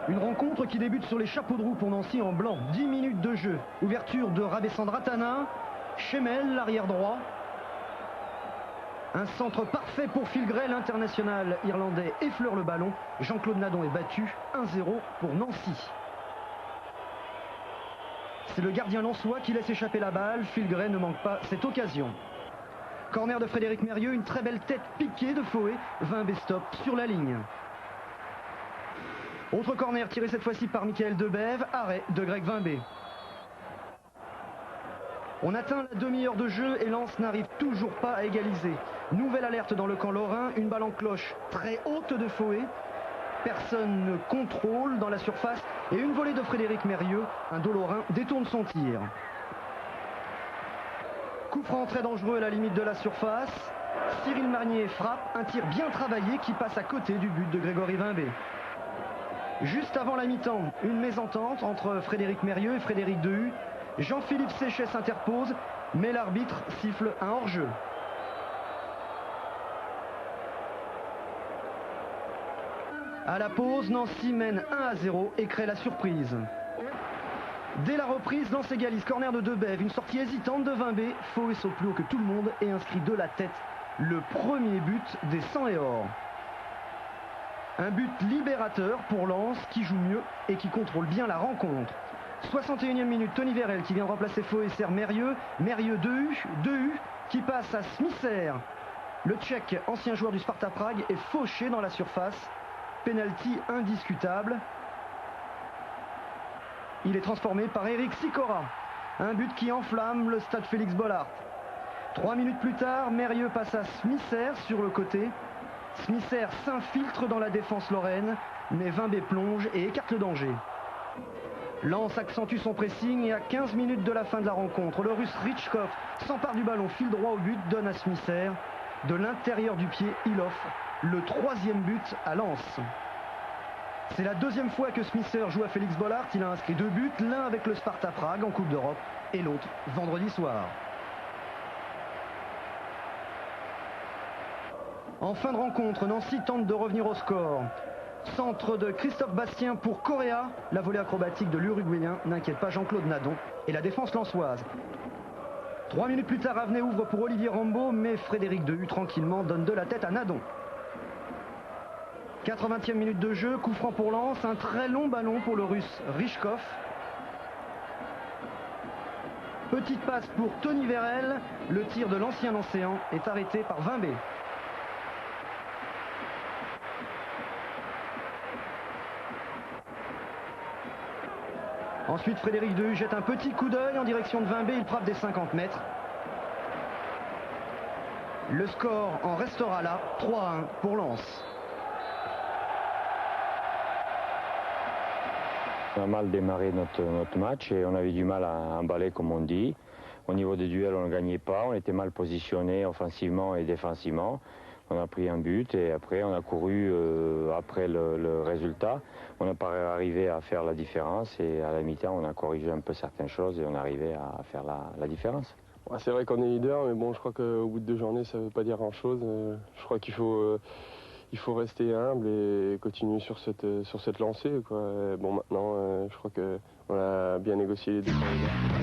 Une rencontre qui débute sur les chapeaux de roue pour Nancy en blanc. 10 minutes de jeu. Ouverture de Rabessandratana. Chemel, l'arrière droit. Un centre parfait pour Phil Gray, l'international irlandais effleure le ballon. Jean-Claude Nadon est battu. 1-0 pour Nancy. C'est le gardien lensois qui laisse échapper la balle. Phil Gray ne manque pas cette occasion. Corner de Frédéric Mérieux, une très belle tête piquée de Foé. 20 stop sur la ligne. Autre corner tiré cette fois-ci par Michael Debève, arrêt de Greg Vimbé. On atteint la demi-heure de jeu et Lens n'arrive toujours pas à égaliser. Nouvelle alerte dans le camp lorrain, une balle en cloche très haute de Foé. Personne ne contrôle dans la surface et une volée de Frédéric Mérieux, un dos lorrain détourne son tir. Coup franc très dangereux à la limite de la surface. Cyril Marnier frappe, un tir bien travaillé qui passe à côté du but de Grégory Vimbé. Juste avant la mi-temps, une mésentente entre Frédéric Mérieux et Frédéric Dehu. Jean-Philippe Séchet s'interpose, mais l'arbitre siffle un hors-jeu. À la pause, Nancy mène 1-0 et crée la surprise. Dès la reprise, Lens égalise. Corner de Debève, une sortie hésitante de Vimbé. Foé saute plus haut que tout le monde et inscrit de la tête le premier but des 100 et or. Un but libérateur pour Lens qui joue mieux et qui contrôle bien la rencontre. 61e minute, Tony Vérel qui vient de remplacer Foé sert Mérieux. Mérieux Dehu qui passe à Smisser. Le Tchèque, ancien joueur du Sparta Prague, est fauché dans la surface. Penalty indiscutable. Il est transformé par Eric Sikora. Un but qui enflamme le stade Félix Bollaert. 3 minutes plus tard, Mérieux passe à Smisser sur le côté. Smisser s'infiltre dans la défense lorraine, mais Vimbé plonge et écarte le danger. Lens accentue son pressing et à 15 minutes de la fin de la rencontre, le Russe Richkov s'empare du ballon, file droit au but, donne à Smisser. De l'intérieur du pied, il offre le 3e but à Lens. C'est la 2e fois que Smisser joue à Félix Bollaert. Il a inscrit 2 buts, l'un avec le Sparta Prague en Coupe d'Europe et l'autre vendredi soir. En fin de rencontre, Nancy tente de revenir au score. Centre de Christophe Bastien pour Correa. La volée acrobatique de l'Uruguayen n'inquiète pas Jean-Claude Nadon et la défense lensoise. 3 minutes plus tard, Avenay ouvre pour Olivier Rambaud, mais Frédéric Dehu tranquillement donne de la tête à Nadon. 80e minute de jeu, coup franc pour Lens, un très long ballon pour le Russe Richkov. Petite passe pour Tony Vérel, le tir de l'ancien Lancéen est arrêté par Vimbé. Ensuite, Frédéric Dehu jette un petit coup d'œil en direction de Vimbé, il frappe des 50 mètres. Le score en restera là, 3-1 pour Lens. On a mal démarré notre match et on avait du mal à emballer, comme on dit. Au niveau des duels, on ne gagnait pas, on était mal positionnés offensivement et défensivement. On a pris un but et après on a couru après le résultat. On n'a pas arrivé à faire la différence et à la mi-temps on a corrigé un peu certaines choses et on est arrivé à faire la différence. Ouais, c'est vrai qu'on est leader, mais bon, je crois qu'au bout de 2 journées ça ne veut pas dire grand-chose. Je crois qu'il faut rester humble et continuer sur cette lancée, quoi. Bon, maintenant, je crois qu'on a bien négocié les 2 candidats.